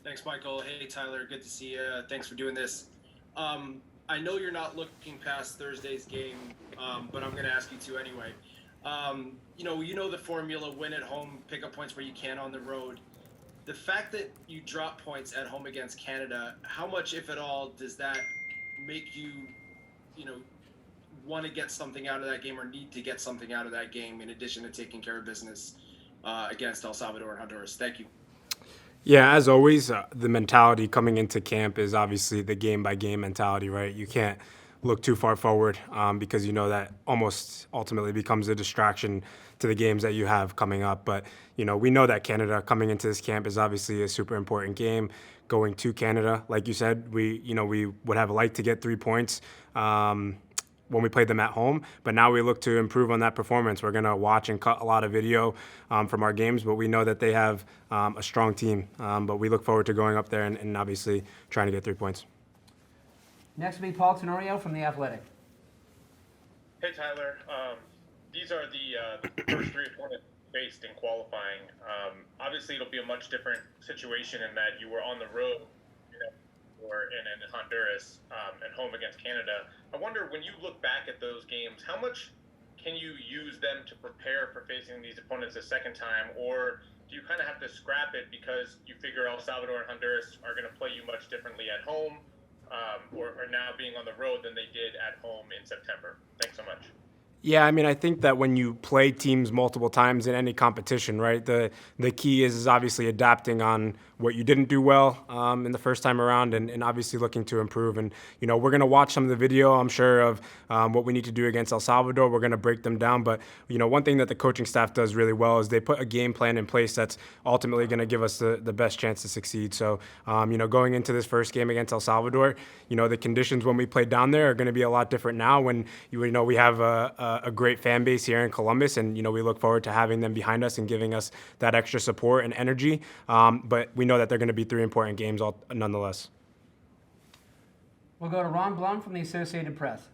Thanks, Michael. Hey, Tyler. Good to see you. Thanks for doing this. I know you're not looking past Thursday's game, but I'm going to ask you to anyway. You know the formula: win at home, pick up points where you can on the road. The fact that you drop points at home against Canada, how much, if at all, does that make you, you know, want to get something out of that game or need to get something out of that game in addition to taking care of business against El Salvador and Honduras? Thank you. Yeah, as always, the mentality coming into camp is obviously the game by game mentality, right? You can't look too far forward because you know that almost ultimately becomes a distraction to the games that you have coming up. But we know that Canada coming into this camp is obviously a super important game. Going to Canada, like you said, we would have liked to get 3 points. When we played them at home. But now we look to improve on that performance. We're going to watch and cut a lot of video from our games, but we know that they have a strong team. But we look forward to going up there and obviously trying to get 3 points. Next will be Paul Tenorio from The Athletic. Hey, Tyler. These are the first three opponents faced in qualifying. Obviously, it'll be a much different situation in that you were on the road, or in Honduras and home against Canada. I wonder, when you look back at those games, how much can you use them to prepare for facing these opponents a second time, or do you kind of have to scrap it because you figure El Salvador and Honduras are going to play you much differently at home, or now being on the road than they did at home in September? Thanks so much. Yeah, I mean, I think that when you play teams multiple times in any competition, right, the key is obviously adapting on what you didn't do well in the first time around, and obviously looking to improve. And we're gonna watch some of the video, I'm sure, of what we need to do against El Salvador. We're gonna break them down, but one thing that the coaching staff does really well is they put a game plan in place that's ultimately gonna give us the best chance to succeed. So going into this first game against El Salvador, the conditions when we play down there are gonna be a lot different now. When we have a great fan base here in Columbus, and we look forward to having them behind us and giving us that extra support and energy. But we know that they're going to be three important games nonetheless. We'll go to Ron Blum from the Associated Press.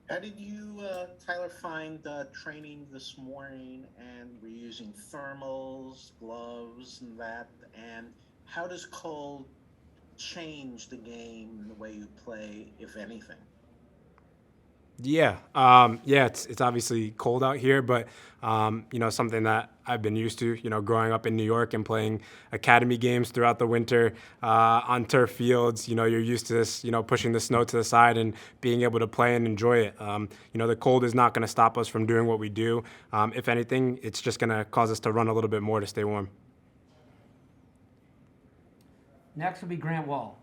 How did you, Tyler, find training this morning? And we're using thermals, gloves, and that. And how does cold change the game and the way you play, if anything? Yeah, it's obviously cold out here, but something that I've been used to. Growing up in New York and playing academy games throughout the winter on turf fields. You're used to this. Pushing the snow to the side and being able to play and enjoy it. The cold is not going to stop us from doing what we do. If anything, it's just going to cause us to run a little bit more to stay warm. Next will be Grant Wall.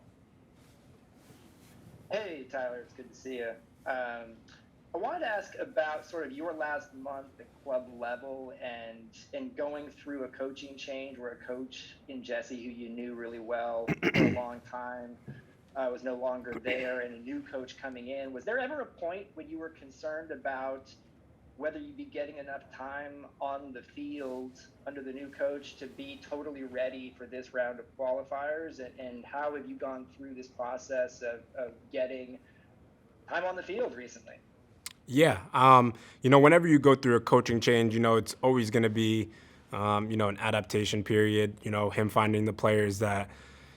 Hey, Tyler, it's good to see you. I wanted to ask about sort of your last month at club level and going through a coaching change where a coach in Jesse, who you knew really well for a long time, was no longer there, and a new coach coming in. Was there ever a point when you were concerned about whether you'd be getting enough time on the field under the new coach to be totally ready for this round of qualifiers? And how have you gone through this process of getting time on the field recently? Yeah. Whenever you go through a coaching change, it's always going to be, an adaptation period, him finding the players that,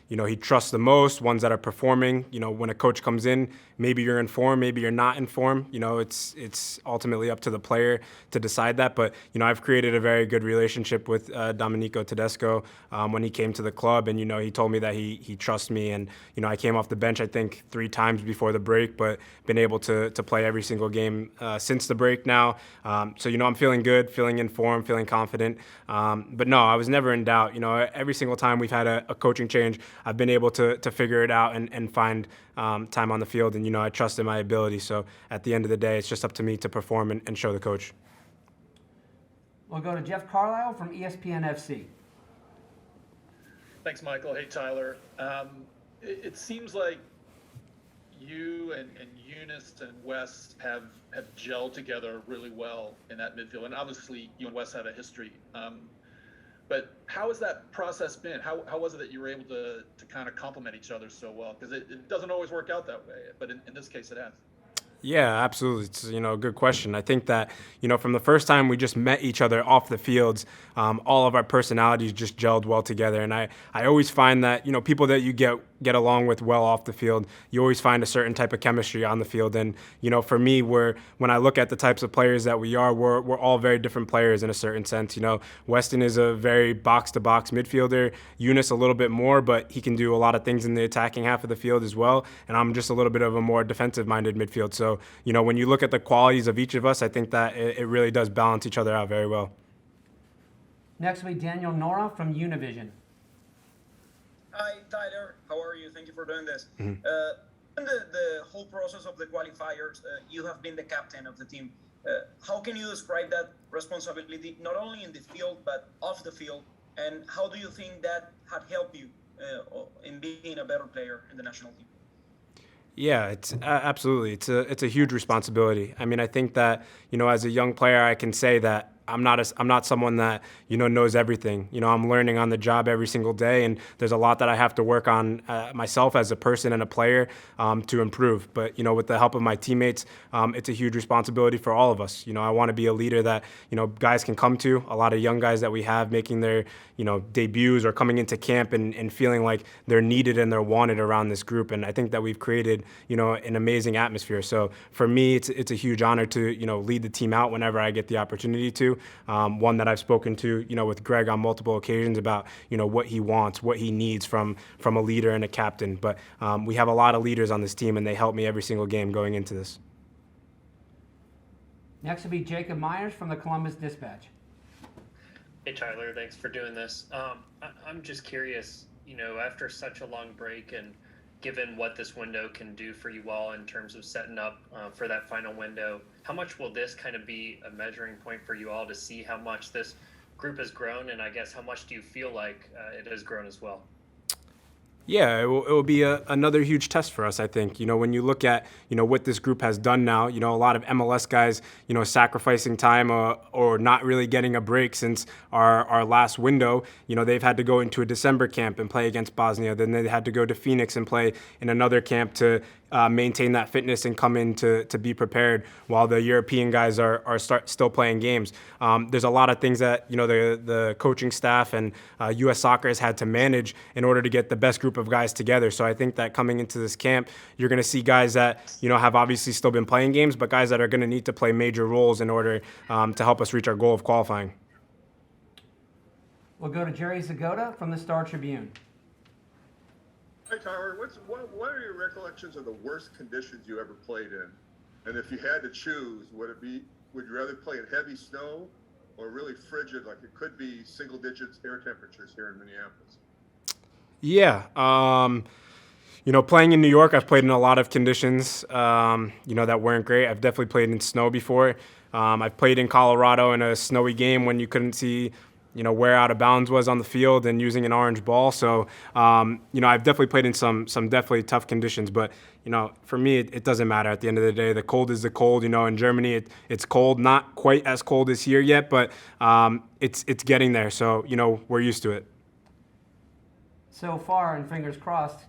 he trusts the most, ones that are performing. When a coach comes in, maybe you're in form, maybe you're not in form. It's ultimately up to the player to decide that. But, I've created a very good relationship with Domenico Tedesco when he came to the club. And, he told me that he trusts me. And, I came off the bench, I think, 3 times before the break, but been able to play every single game since the break now. So, I'm feeling good, feeling in form, feeling confident. But no, I was never in doubt. Every single time we've had a coaching change, I've been able to figure it out and find time on the field. And, I trust in my ability. So at the end of the day, it's just up to me to perform and show the coach. We'll go to Jeff Carlisle from ESPN FC. Thanks, Michael. Hey, Tyler. It seems like you and Eunice and Wes have gelled together really well in that midfield. And obviously, you and Wes have a history. But how has that process been? How was it that you were able to kind of complement each other so well? Because it doesn't always work out that way, but in this case it has. Yeah, absolutely. It's a good question. I think that from the first time we just met each other off the fields, all of our personalities just gelled well together. And I always find that people that you get along with well off the field, you always find a certain type of chemistry on the field. And for me, when I look at the types of players that we're all very different players in a certain sense. Weston is a very box to box midfielder. Eunice a little bit more, but he can do a lot of things in the attacking half of the field as well. And I'm just a little bit of a more defensive minded midfield. So when you look at the qualities of each of us, I think that it really does balance each other out very well. Next will be Daniel Nora from Univision. Hi, Tyler. How are you? Thank you for doing this. In the whole process of the qualifiers, you have been the captain of the team. How can you describe that responsibility, not only in the field, but off the field? And how do you think that had helped you in being a better player in the national team? Yeah, it's absolutely. It's a huge responsibility. I mean, I think that as a young player, I can say that I'm not someone that knows everything. I'm learning on the job every single day, and there's a lot that I have to work on myself as a person and a player to improve. But with the help of my teammates, it's a huge responsibility for all of us. I want to be a leader that guys can come to. A lot of young guys that we have making their debuts or coming into camp and feeling like they're needed and they're wanted around this group. And I think that we've created an amazing atmosphere. So for me, it's a huge honor to lead the team out whenever I get the opportunity to. One that I've spoken to with Greg on multiple occasions about what he wants, what he needs from a leader and a captain. But we have a lot of leaders on this team, and they help me every single game going into this. Next will be Jacob Myers from the Columbus Dispatch. Hey Tyler, thanks for doing this. I'm just curious, after such a long break and given what this window can do for you all in terms of setting up for that final window, how much will this kind of be a measuring point for you all to see how much this group has grown, and I guess how much do you feel like it has grown as well? Yeah, it will be another huge test for us, I think. When you look at, what this group has done now, a lot of MLS guys, sacrificing time or not really getting a break since our last window. They've had to go into a December camp and play against Bosnia. Then they had to go to Phoenix and play in another camp to maintain that fitness and come in to be prepared while the European guys are still playing games. There's a lot of things that, the coaching staff and U.S. Soccer has had to manage in order to get the best group of guys together. So I think that coming into this camp, you're going to see guys that, have obviously still been playing games, but guys that are going to need to play major roles in order to help us reach our goal of qualifying. We'll go to Jerry Zagota from the Star Tribune. Hi, Tyler. What are your recollections of the worst conditions you ever played in? And if you had to choose, would you rather play in heavy snow or really frigid, like it could be single digits air temperatures here in Minneapolis? Yeah. Playing in New York, I've played in a lot of conditions, that weren't great. I've definitely played in snow before. I've played in Colorado in a snowy game when you couldn't see where out of bounds was on the field and using an orange ball. So, I've definitely played in some definitely tough conditions. But, for me, it doesn't matter at the end of the day. The cold is the cold. In Germany, it's cold, not quite as cold as here yet, but it's getting there. So, we're used to it. So far, and fingers crossed,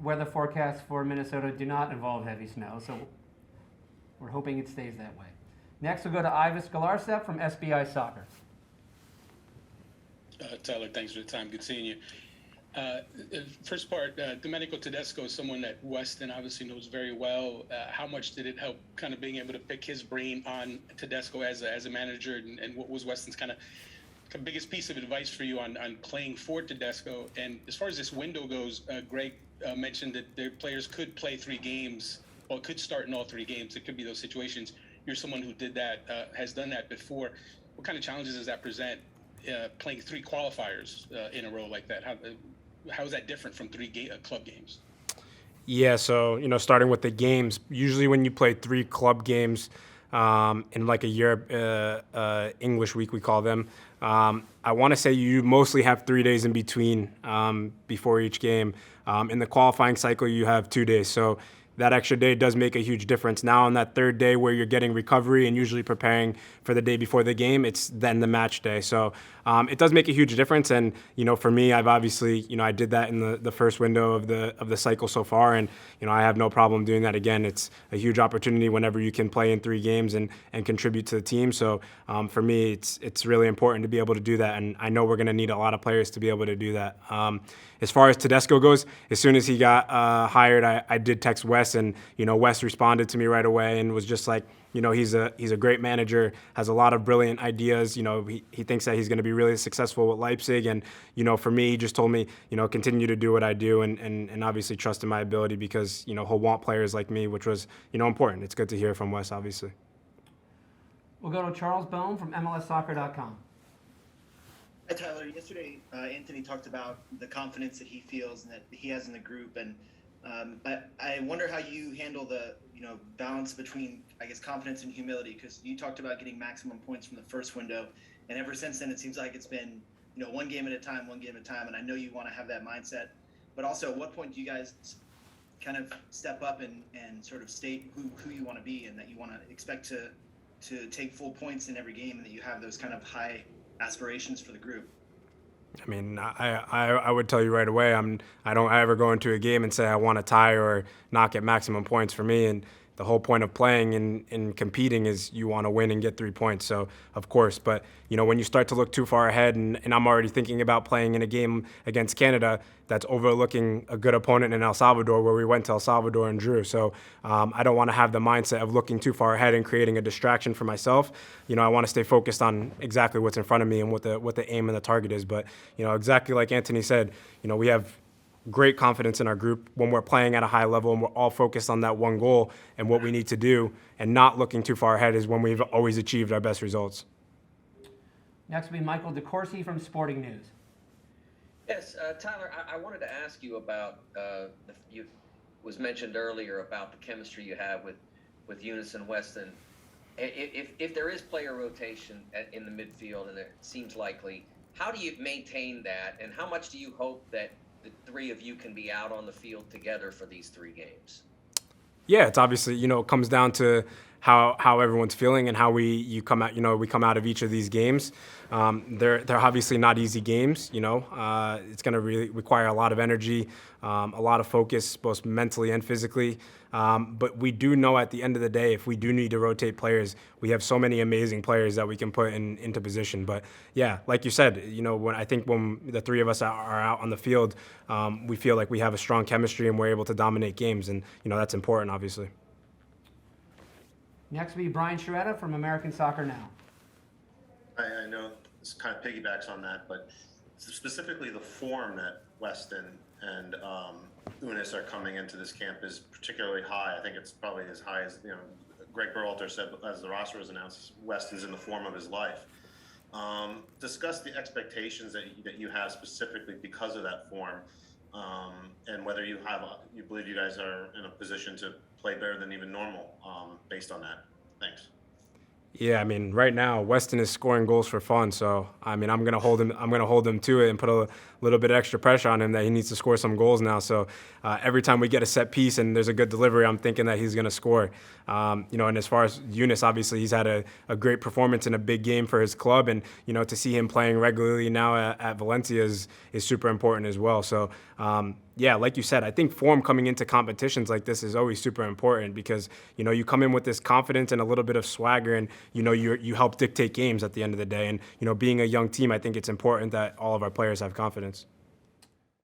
weather forecasts for Minnesota do not involve heavy snow. So we're hoping it stays that way. Next, we'll go to Ivis Scalarsepp from SBI Soccer. Tyler, thanks for the time. Good seeing you. First part, Domenico Tedesco is someone that Weston obviously knows very well. How much did it help kind of being able to pick his brain on Tedesco as a manager, and what was Weston's kind of biggest piece of advice for you on playing for Tedesco? And as far as this window goes, Greg mentioned that their players could play 3 games, or could start in all 3 games. It could be those situations. You're someone who did that, has done that before. What kind of challenges does that present? Playing 3 qualifiers in a row like that? How is that different from 3 club games? Yeah, so starting with the games, usually when you play 3 club games in like a Europe English week, we call them, I want to say you mostly have 3 days in between before each game. In the qualifying cycle, you have 2 days. So that extra day does make a huge difference. Now on that third day where you're getting recovery and usually preparing for the day before the game, it's then the match day. So it does make a huge difference. And, for me, I've obviously, I did that in the first window of the cycle so far. And, I have no problem doing that again. It's a huge opportunity whenever you can play in 3 games and contribute to the team. So for me, it's really important to be able to do that. And I know we're going to need a lot of players to be able to do that. As far as Tedesco goes, as soon as he got hired, I did text Wes, and Wes responded to me right away and was just like, he's a great manager, has a lot of brilliant ideas. He thinks that he's going to be really successful with Leipzig, and for me, he just told me, continue to do what I do, and obviously trust in my ability, because he'll want players like me, which was important. It's good to hear from Wes, obviously. We'll go to Charles Bone from MLSsoccer.com. Hi, Tyler. Yesterday, Anthony talked about the confidence that he feels and that he has in the group, and I wonder how you handle the balance between, I guess, confidence and humility, because you talked about getting maximum points from the first window, and ever since then it seems like it's been one game at a time, and I know you want to have that mindset, but also at what point do you guys kind of step up and sort of state who you want to be, and that you want to expect to take full points in every game, and that you have those kind of high aspirations for the group? I mean, I would tell you right away, I don't ever go into a game and say I want to tie or not get maximum points. For me, and the whole point of playing and competing is you want to win and get 3 points. So, of course, but, when you start to look too far ahead, and I'm already thinking about playing in a game against Canada that's overlooking a good opponent in El Salvador, where we went to El Salvador and drew. So I don't want to have the mindset of looking too far ahead and creating a distraction for myself. I want to stay focused on exactly what's in front of me and what the aim and the target is. But, exactly like Anthony said, we have great confidence in our group when we're playing at a high level and we're all focused on that one goal and what we need to do, and not looking too far ahead is when we've always achieved our best results. Next will be Michael DeCourcy from Sporting News. Yes, Tyler, I wanted to ask you about, you was mentioned earlier about the chemistry you have with Eunice and Weston. If there is player rotation in the midfield, and it seems likely, how do you maintain that, and how much do you hope that the 3 of you can be out on the field together for these 3 games? Yeah, it's obviously, it comes down to how everyone's feeling and how we come out of each of these games. They're obviously not easy games. It's going to really require a lot of energy, a lot of focus, both mentally and physically. But we do know at the end of the day, if we do need to rotate players, we have so many amazing players that we can put into position. But yeah, like you said, when the 3 of us are out on the field, we feel like we have a strong chemistry and we're able to dominate games, and that's important, obviously. Next will be Brian Sciaretta from American Soccer Now. I know this kind of piggybacks on that, but specifically the form that Weston and Eunice are coming into this camp is particularly high. I think it's probably as high as, Greg Berhalter said as the roster was announced, Weston's in the form of his life. Discuss the expectations that you have specifically because of that form, and whether you believe you guys are in a position to play better than even normal based on that. Thanks. Yeah, I mean, right now Weston is scoring goals for fun, so I'm gonna hold him to it and put a little bit of extra pressure on him that he needs to score some goals now. So every time we get a set piece and there's a good delivery, I'm thinking that he's gonna score. And as far as Eunice, obviously he's had a great performance in a big game for his club, and to see him playing regularly now at Valencia is super important as well. So yeah, like you said, I think form coming into competitions like this is always super important, because you come in with this confidence and a little bit of swagger, and you help dictate games at the end of the day. And being a young team, I think it's important that all of our players have confidence.